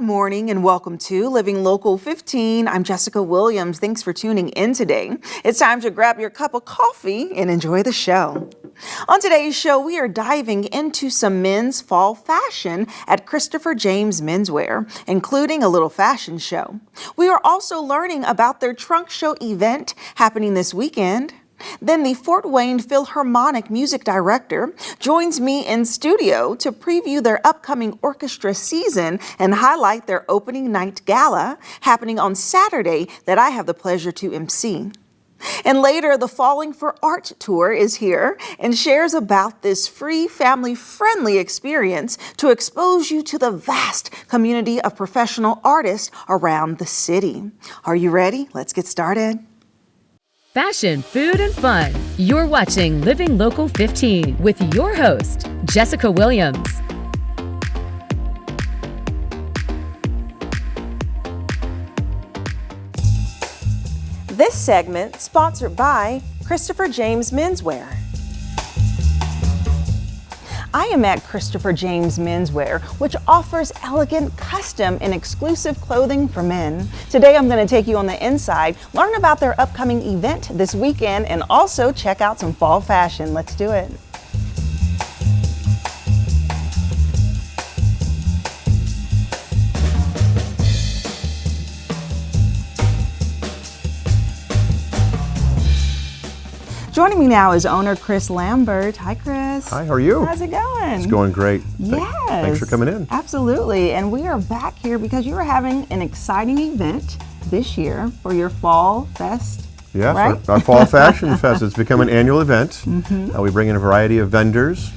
morning and welcome to Living Local 15. I'm Jessica Williams. Thanks for tuning in today. It's time to grab your cup of coffee and enjoy the show. On today's show, we are diving into some men's fall fashion at Christopher James Menswear, including a little fashion show. We are also learning about their trunk show event happening this weekend. Then the Fort Wayne Philharmonic music director joins me in studio to preview their upcoming orchestra season and highlight their opening night gala happening on Saturday that I have the pleasure to MC. And later, the Falling for Art tour is here and shares about this free, family-friendly experience to expose you to the vast community of professional artists around the city. Are you ready? Let's get started. Fashion, food, and fun. You're watching Living Local 15 with your host, Jessica Williams. This segment sponsored by Christopher James Menswear. I am at Christopher James Menswear, which offers elegant, custom, and exclusive clothing for men. Today, I'm going to take you on the inside, learn about their upcoming event this weekend, and also check out some fall fashion. Let's do it. Joining me now is owner Chris Lambert. Hi, Chris. Hi, how are you? How's it going? It's going great. Yes. Thanks for coming in. Absolutely. And we are back here because you are having an exciting event this year for your Fall Fest. Yes, right? our Fall Fashion Fest. It's become an annual event. We bring in a variety of vendors,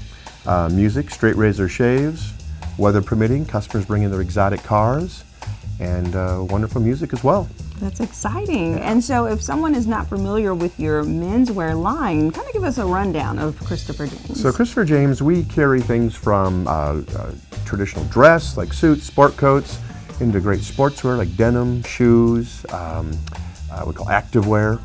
music, straight razor shaves, weather permitting. Customers bring in their exotic cars, and wonderful music as well. That's exciting. And so if someone is not familiar with your menswear line, kind of give us a rundown of Christopher James. So Christopher James, we carry things from traditional dress like suits, sport coats, into great sportswear like denim, shoes, we call activewear.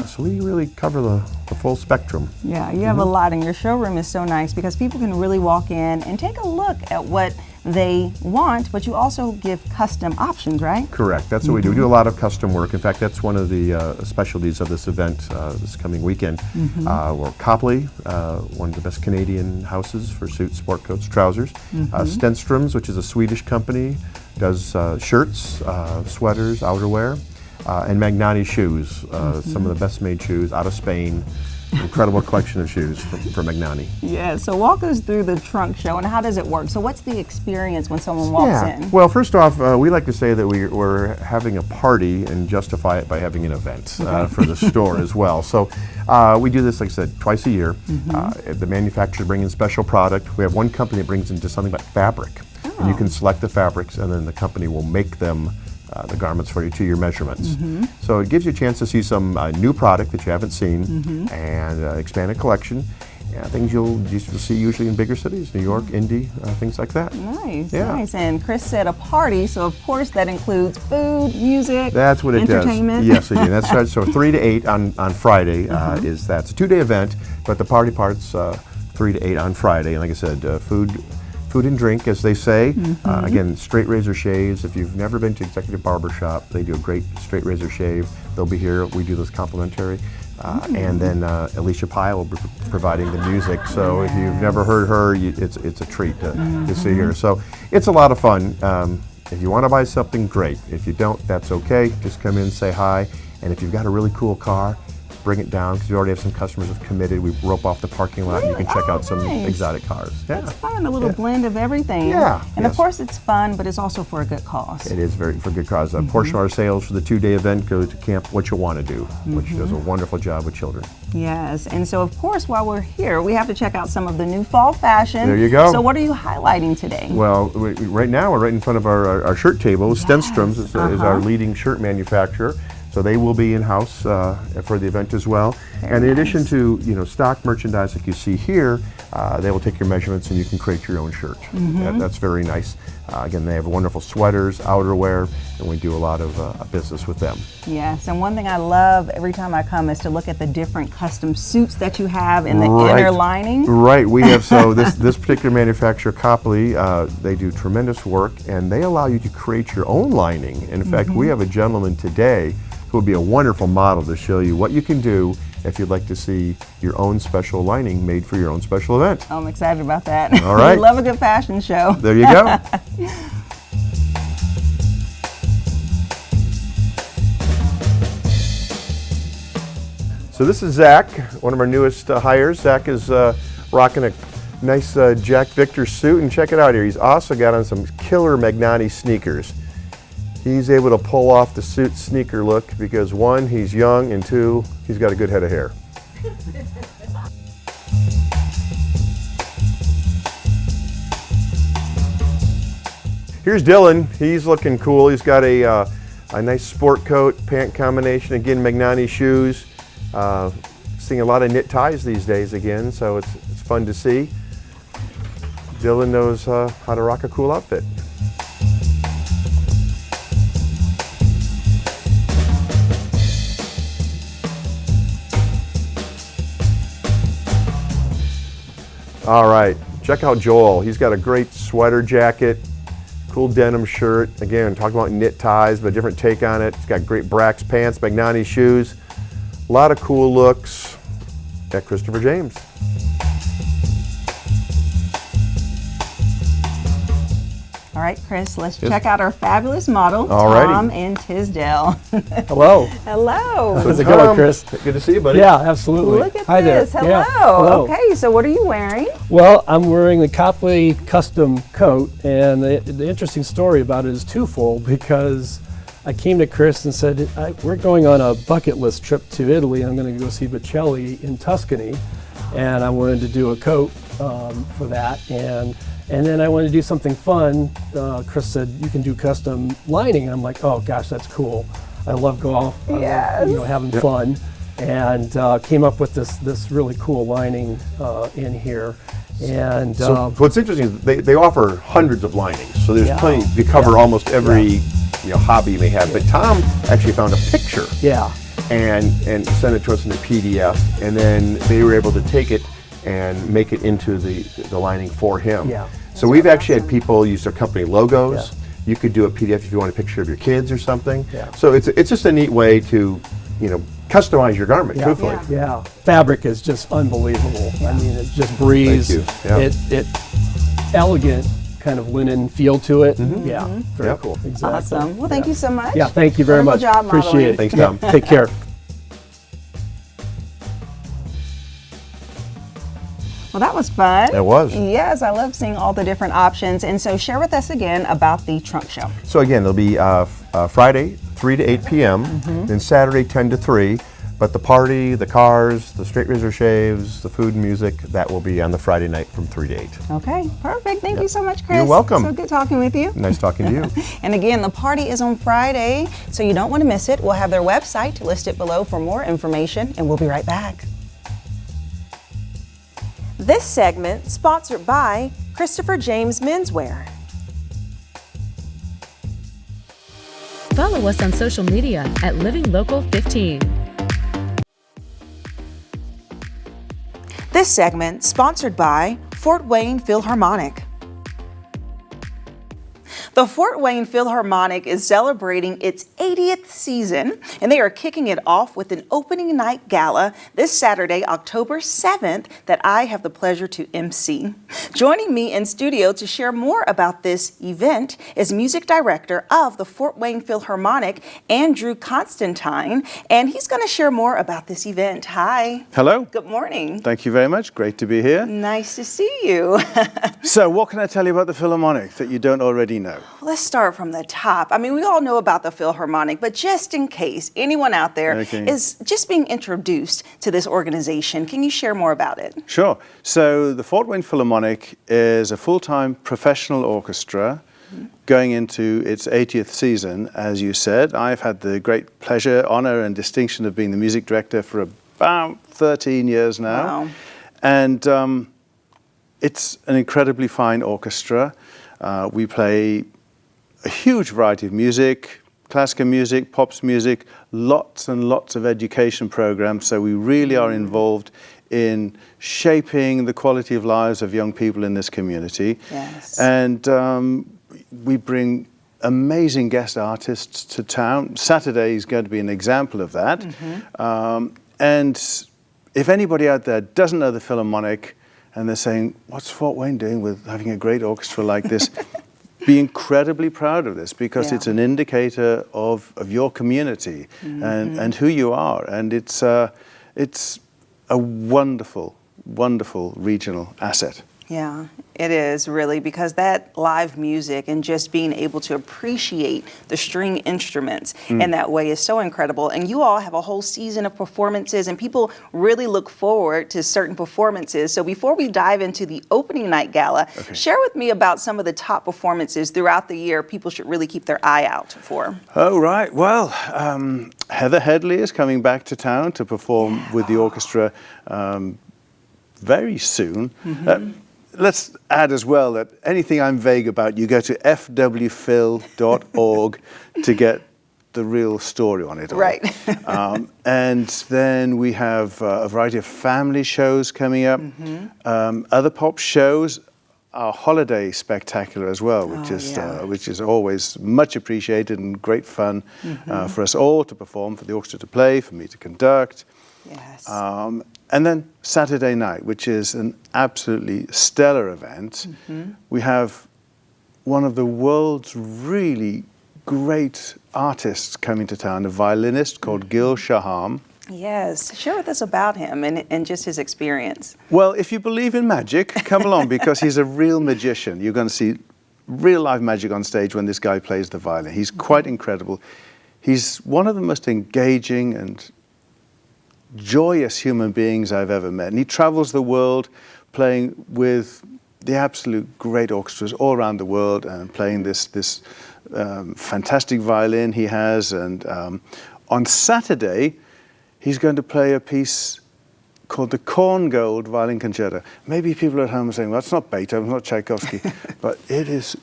So we really cover the full spectrum. Yeah, you have a lot, and your showroom is so nice because people can really walk in and take a look at what they want, but you also give custom options, right? Correct. That's what we do. We do a lot of custom work. In fact, that's one of the specialties of this event this coming weekend. We're Copley, one of the best Canadian houses for suits, sport coats, trousers. Stenströms, which is a Swedish company, does shirts, sweaters, outerwear. And Magnani shoes, some of the best made shoes out of Spain. Incredible collection of shoes from Magnani. Yeah, so walk us through the trunk show and how does it work? So what's the experience when someone walks in? Well, first off, we like to say that we're having a party and justify it by having an event for the store as well. So we do this, like I said, twice a year. The manufacturers bring in special product. We have one company that brings in just something like fabric. And you can select the fabrics and then the company will make them the garments for you to your measurements. So it gives you a chance to see some new product that you haven't seen and expanded collection. Things you'll see usually in bigger cities, New York, Indy, things like that. Nice, nice. And Chris said a party, so of course that includes food, music, that's what it entertainment. Does. Yes, again, that's right. So 3 to 8 on Friday is that. It's a 2-day event, but the party part's 3 to 8 on Friday. And like I said, food and drink, as they say. Again, straight razor shaves. If you've never been to Executive Barber Shop, they do a great straight razor shave. They'll be here. We do this complimentary. And then Alicia Pyle will be providing the music. So if you've never heard her, it's a treat to see her. So it's a lot of fun. If you want to buy something, great. If you don't, that's okay. Just come in, say hi. And if you've got a really cool car, bring it down because we already have some customers who've committed. We rope off the parking lot and you can check out some exotic cars. That's fun, a little blend of everything. And of course it's fun, but it's also for a good cause. It is for a good cause. A portion of our sales for the 2-day event go to Camp What You Want to Do, which does a wonderful job with children. Yes, and so of course while we're here, we have to check out some of the new fall fashion. There you go. So what are you highlighting today? Well, right now we're right in front of our shirt table. Stenströms is our leading shirt manufacturer. So they will be in-house for the event as well. And in addition to stock merchandise like you see here, they will take your measurements and you can create your own shirt. That's very nice. Again, they have wonderful sweaters, outerwear, and we do a lot of business with them. Yes, and one thing I love every time I come is to look at the different custom suits that you have in the inner lining. Right, we have, so this particular manufacturer, Copley, they do tremendous work and they allow you to create your own lining. In fact, we have a gentleman today who will be a wonderful model to show you what you can do if you'd like to see your own special lining made for your own special event. I'm excited about that. All right. We love a good fashion show. There you go. So this is Zach, one of our newest hires. Zach is rocking a nice Jack Victor suit, and check it out here. He's also got on some killer Magnani sneakers. He's able to pull off the suit sneaker look because one, he's young, and two, he's got a good head of hair. Here's Dylan. He's looking cool. He's got a nice sport coat, pant combination, again, Magnani shoes. Seeing a lot of knit ties these days again, so it's fun to see. Dylan knows how to rock a cool outfit. All right, check out Joel. He's got a great sweater jacket, cool denim shirt. Again, talking about knit ties, but a different take on it. He's got great Brax pants, Magnani shoes. A lot of cool looks at Christopher James. All right, Chris, let's check out our fabulous model, Alrighty. Tom in Tisdale. Hello. Hello. How's it going, Chris? Good to see you, buddy. Yeah, absolutely. Look at Hi this. there. Hello. Yeah. Hello. Okay, so what are you wearing? Well, I'm wearing the Copley custom coat, and the interesting story about it is twofold because I came to Chris and said, we're going on a bucket list trip to Italy. I'm going to go see Bocelli in Tuscany, and I wanted to do a coat for that. And then I wanted to do something fun. Chris said, you can do custom lining. I'm like, oh gosh, that's cool. I love golf. I love, having fun. And came up with this really cool lining in here. And So what's interesting is they offer hundreds of linings. So there's plenty to cover almost every hobby you may have. But Tom actually found a picture. Yeah. And sent it to us in a PDF. And then they were able to take it and make it into the lining for him. Yeah. So we've actually had people use their company logos. Yeah. You could do a PDF if you want a picture of your kids or something. Yeah. So it's just a neat way to, customize your garment, truthfully. Yeah. Fabric is just unbelievable. I mean, it just breathes. Thank you. It elegant kind of linen feel to it. Yeah. Very cool. Exactly. Awesome. Well, thank you so much. Yeah, thank you very much. Job Appreciate it. Thanks, Tom. Take care. Well, that was fun. It was. Yes, I love seeing all the different options. And so share with us again about the trunk show. So again, it'll be Friday, 3 to 8 p.m., then Saturday, 10 to 3. But the party, the cars, the straight razor shaves, the food and music, that will be on the Friday night from 3 to 8. Okay, perfect. Thank you so much, Chris. You're welcome. So good talking with you. Nice talking to you. And again, the party is on Friday, so you don't want to miss it. We'll have their website listed below for more information, and we'll be right back. This segment sponsored by Christopher James Menswear. Follow us on social media at Living Local 15. This segment sponsored by Fort Wayne Philharmonic. The Fort Wayne Philharmonic is celebrating its 80th season, and they are kicking it off with an opening night gala this Saturday, October 7th, that I have the pleasure to MC. Joining me in studio to share more about this event is music director of the Fort Wayne Philharmonic, Andrew Constantine, and he's going to share more about this event. Hi. Hello. Good morning. Thank you very much. Great to be here. Nice to see you. So what can I tell you about the Philharmonic that you don't already know? Let's start from the top. I mean, we all know about the Philharmonic, but just in case anyone out there is just being introduced to this organization, can you share more about it? Sure. So the Fort Wayne Philharmonic is a full-time professional orchestra going into its 80th season, as you said. I've had the great pleasure, honor, and distinction of being the music director for about 13 years now. Wow. And it's an incredibly fine orchestra. We play a huge variety of music, classical music, pops music, lots and lots of education programs. So we really are involved in shaping the quality of lives of young people in this community. Yes. And we bring amazing guest artists to town. Saturday is going to be an example of that. And if anybody out there doesn't know the Philharmonic and they're saying, what's Fort Wayne doing with having a great orchestra like this? Be incredibly proud of this, because it's an indicator of your community and who you are. And it's a wonderful, wonderful regional asset. Yeah, it is really, because that live music and just being able to appreciate the string instruments in that way is so incredible. And you all have a whole season of performances, and people really look forward to certain performances. So before we dive into the opening night gala, share with me about some of the top performances throughout the year people should really keep their eye out for. Oh, right. Well, Heather Headley is coming back to town to perform with the orchestra very soon. Let's add as well that anything I'm vague about, you go to fwphil.org to get the real story on it all. Right. And then we have a variety of family shows coming up, other pop shows, our holiday spectacular as well, which is always much appreciated and great fun for us all to perform, for the orchestra to play, for me to conduct. Yes. And then Saturday night, which is an absolutely stellar event. We have one of the world's really great artists coming to town, a violinist called Gil Shaham. Yes. Share with us about him and just his experience. Well, if you believe in magic, come along, because he's a real magician. You're going to see real live magic on stage when this guy plays the violin. He's quite incredible. He's one of the most engaging and joyous human beings I've ever met. And he travels the world playing with the absolute great orchestras all around the world and playing this fantastic violin he has. And on Saturday, he's going to play a piece called the Corn Gold Violin Concerto. Maybe people at home are saying, well, it's not Beethoven, it's not Tchaikovsky, but it's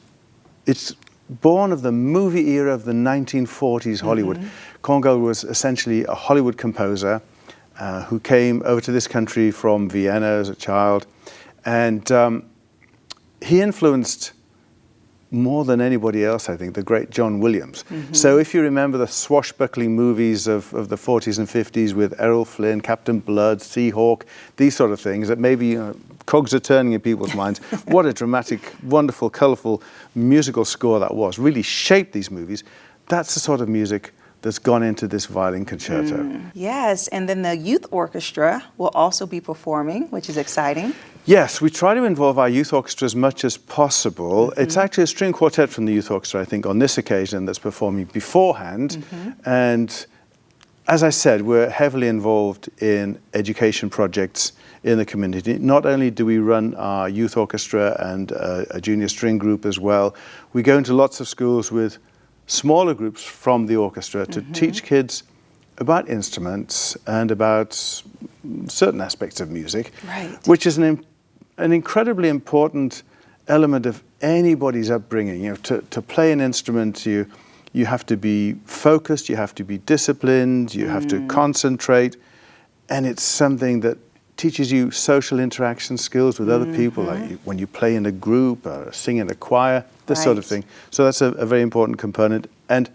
born of the movie era of the 1940s Hollywood. Corn Gold was essentially a Hollywood composer who came over to this country from Vienna as a child. And he influenced, more than anybody else, I think, the great John Williams. So if you remember the swashbuckling movies of the 40s and 50s with Errol Flynn, Captain Blood, Seahawk, these sort of things, that maybe cogs are turning in people's minds. What a dramatic, wonderful, colourful musical score that was. Really shaped these movies. That's the sort of music that's gone into this violin concerto. Yes, and then the youth orchestra will also be performing, which is exciting. Yes, we try to involve our youth orchestra as much as possible. It's actually a string quartet from the youth orchestra, I think, on this occasion that's performing beforehand. And as I said, we're heavily involved in education projects in the community. Not only do we run our youth orchestra and a junior string group as well, we go into lots of schools with smaller groups from the orchestra to teach kids about instruments and about certain aspects of music, which is an incredibly important element of anybody's upbringing. You know, to play an instrument, you have to be focused, you have to be disciplined, you have to concentrate, and it's something that teaches you social interaction skills with other people, like when you play in a group or sing in a choir, this sort of thing. So that's a very important component. And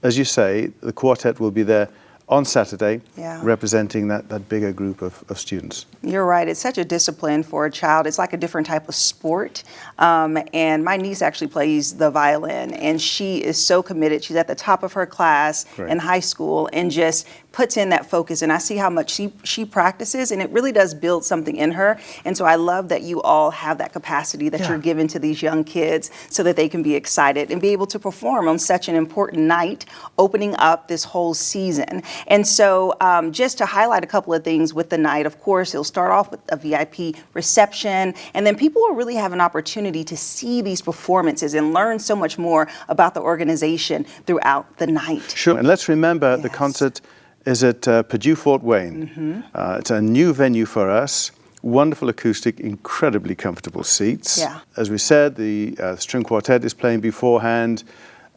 as you say, the quartet will be there on Saturday, representing that bigger group of students. You're right. It's such a discipline for a child. It's like a different type of sport. And my niece actually plays the violin, and she is so committed. She's at the top of her class in high school, and just puts in that focus, and I see how much she practices, and it really does build something in her. And so I love that you all have that capacity that you're giving to these young kids so that they can be excited and be able to perform on such an important night, opening up this whole season. And so just to highlight a couple of things with the night, of course, it'll start off with a VIP reception, and then people will really have an opportunity to see these performances and learn so much more about the organization throughout the night. Sure, and let's remember the concert is at Purdue Fort Wayne. It's a new venue for us. Wonderful acoustic, incredibly comfortable seats. Yeah. As we said, the string quartet is playing beforehand.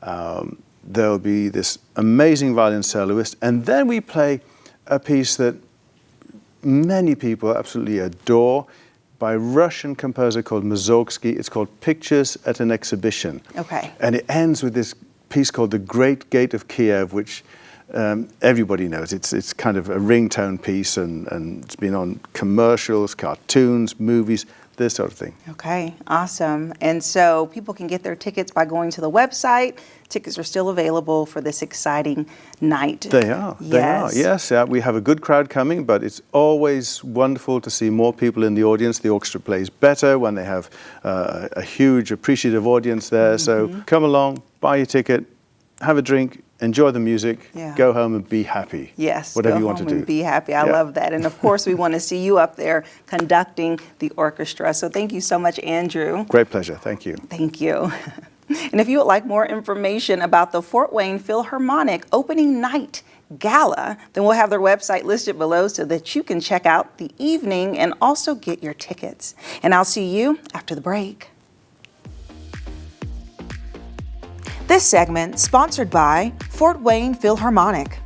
There'll be this amazing violin soloist, and then we play a piece that many people absolutely adore by a Russian composer called Mussorgsky. It's called Pictures at an Exhibition. Okay. And it ends with this piece called The Great Gate of Kiev, which everybody knows. It's kind of a ringtone piece, and it's been on commercials, cartoons, movies, this sort of thing. Okay, awesome. And so people can get their tickets by going to the website. Tickets are still available for this exciting night. They are. They are. Yes, we have a good crowd coming, but it's always wonderful to see more people in the audience. The orchestra plays better when they have a huge, appreciative audience there. So come along, buy your ticket, have a drink, enjoy the music, go home and be happy. Yes, whatever go you want home to do. And be happy. I love that. And of course, we want to see you up there conducting the orchestra. So thank you so much, Andrew. Great pleasure. Thank you. Thank you. And if you would like more information about the Fort Wayne Philharmonic Opening Night Gala, then we'll have their website listed below so that you can check out the evening and also get your tickets. And I'll see you after the break. This segment sponsored by Fort Wayne Philharmonic.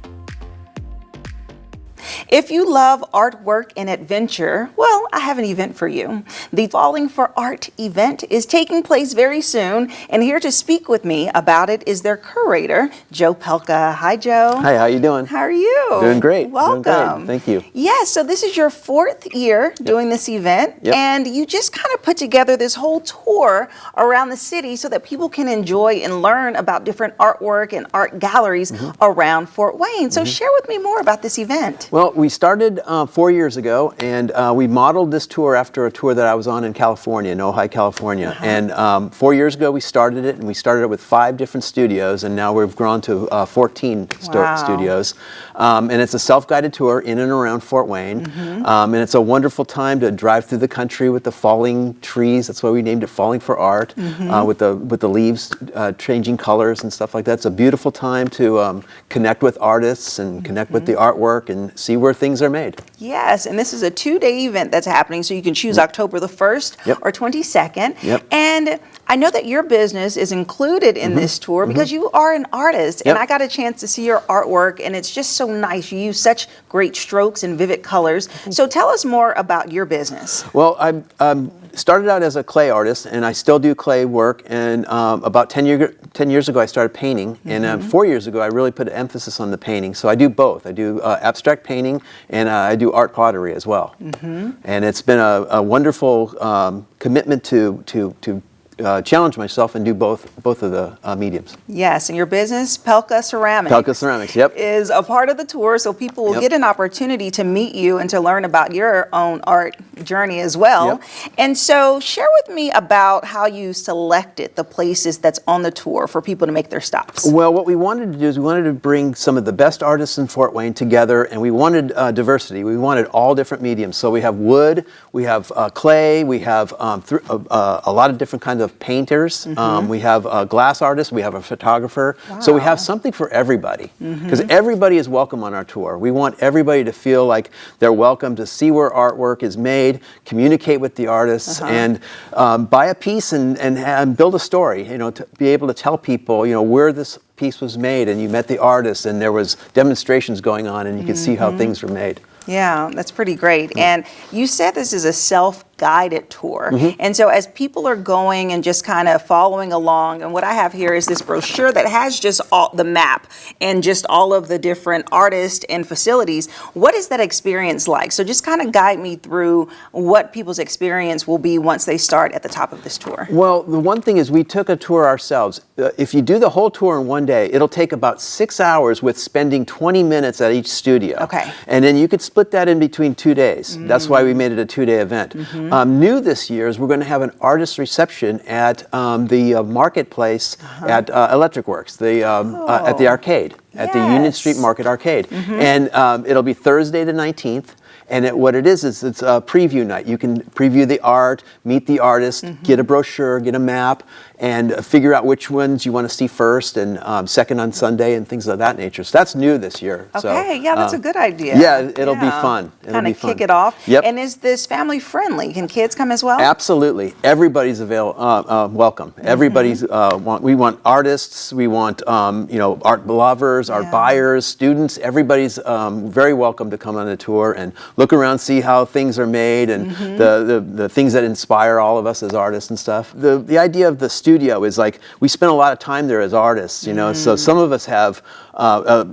If you love artwork and adventure, well, I have an event for you. The Falling for Art event is taking place very soon, and here to speak with me about it is their curator, Joe Pelka. Hi, Joe. Hi, how you doing? How are you? Doing great. Welcome. Doing great. Thank you. Yes, so this is your 4th year doing this event, and you just kind of put together this whole tour around the city so that people can enjoy and learn about different artwork and art galleries around Fort Wayne. So share with me more about this event. Well, we started 4 years ago, and we modeled this tour after a tour that I was on in California, in Ojai, California. And 4 years ago, we started it, and we started it with 5 different studios, and now we've grown to 14 studios. And it's a self-guided tour in and around Fort Wayne. And it's a wonderful time to drive through the country with the falling trees. That's why we named it Falling for Art, with the leaves changing colors and stuff like that. It's a beautiful time to connect with artists and connect with the artwork and see where things are made. Yes, and this is a 2-day event that's happening, so you can choose October the 1st or 22nd. And I know that your business is included in this tour because you are an artist, and I got a chance to see your artwork, and it's just so nice. You use such great strokes and vivid colors. So tell us more about your business. Well, I started out as a clay artist, and I still do clay work. And about 10 years ago, I started painting. And 4 years ago, I really put an emphasis on the painting. So I do both. I do abstract painting, and I do art pottery as well. And it's been a wonderful commitment to challenge myself and do both of the mediums. Yes, and your business, Pelka Ceramics. Pelka Ceramics, is a part of the tour, so people will get an opportunity to meet you and to learn about your own art journey as well. And so share with me about how you selected the places that's on the tour for people to make their stops. Well, what we wanted to do is we wanted to bring some of the best artists in Fort Wayne together, and we wanted diversity. We wanted all different mediums. So we have wood, we have clay, we have a lot of different kinds of painters. We have a glass artist, we have a photographer. So we have something for everybody, because everybody is welcome on our tour. We want everybody to feel like they're welcome to see where artwork is made, communicate with the artists, and buy a piece and build a story, to be able to tell people, where this piece was made, and you met the artist, and there was demonstrations going on, and you could see how things were made. Yeah, that's pretty great. And you said this is a self guided tour. Mm-hmm. And so as people are going and just kind of following along, and what I have here is this brochure that has just all the map and just all of the different artists and facilities. What is that experience like? So just kind of guide me through what people's experience will be once they start at the top of this tour. Well, the one thing is we took a tour ourselves. If you do the whole tour in one day, it'll take about 6 hours with spending 20 minutes at each studio. Okay. And then you could split that in between 2 days. That's why we made it a 2-day event. New this year is we're going to have an artist reception at the marketplace at Electric Works, at the arcade, at the Union Street Market Arcade. And it'll be Thursday the 19th. And what it is it's a preview night. You can preview the art, meet the artist, get a brochure, get a map, and figure out which ones you want to see first and second on Sunday and things of that nature. So that's new this year. Okay, So, that's a good idea. Yeah, it'll be fun. Kind of kick it off. Yep. And is this family friendly? Can kids come as well? Absolutely. Everybody's welcome. Everybody's we want artists, we want art lovers, art buyers, students. Everybody's very welcome to come on the tour and look around, see how things are made, and the things that inspire all of us as artists and stuff. The idea of the studio is like we spend a lot of time there as artists, so some of us have a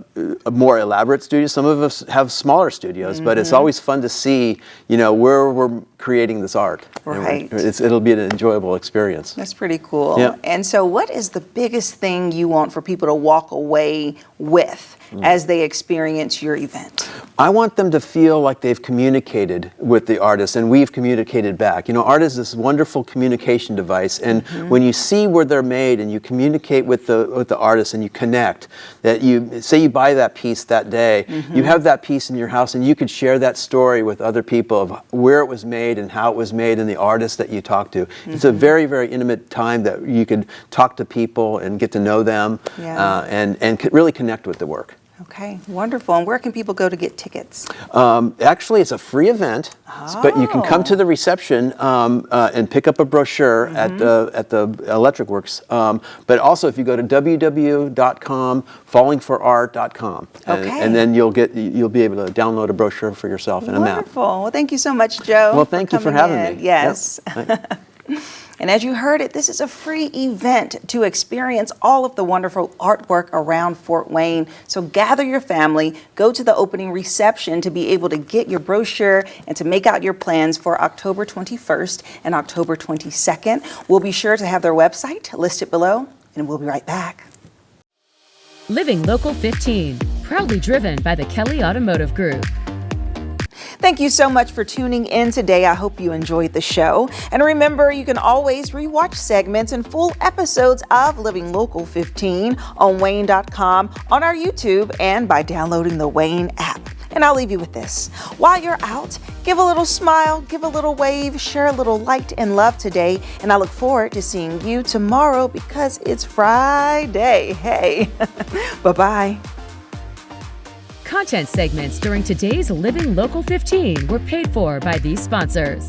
more elaborate studio, some of us have smaller studios, but it's always fun to see, where we're creating this art. Right. It'll be an enjoyable experience. That's pretty cool. Yeah. And so what is the biggest thing you want for people to walk away with as they experience your event? I want them to feel like they've communicated with the artist and we've communicated back. Art is this wonderful communication device, and when you see where they're made and you communicate with the artist and you connect, that you say you buy that piece that day, you have that piece in your house and you could share that story with other people of where it was made and how it was made and the artist that you talk to. It's a very, very intimate time that you could talk to people and get to know them and really connect with the work. Okay, wonderful. And where can people go to get tickets? Actually, it's a free event, but you can come to the reception and pick up a brochure at the Electric Works. But also, if you go to www.com, fallingforart.com, and then you'll be able to download a brochure for yourself and a map. Wonderful. Well, thank you so much, Joe. Well, thank you for having me. Yes. Yep. And as you heard it, this is a free event to experience all of the wonderful artwork around Fort Wayne. So gather your family, go to the opening reception to be able to get your brochure and to make out your plans for October 21st and October 22nd. We'll be sure to have their website listed below, and we'll be right back. Living Local 15, proudly driven by the Kelly Automotive Group. Thank you so much for tuning in today. I hope you enjoyed the show. And remember, you can always rewatch segments and full episodes of Living Local 15 on WANE.com, on our YouTube, and by downloading the WANE app. And I'll leave you with this. While you're out, give a little smile, give a little wave, share a little light and love today. And I look forward to seeing you tomorrow because it's Friday. Hey, bye-bye. Content segments during today's Living Local 15 were paid for by these sponsors.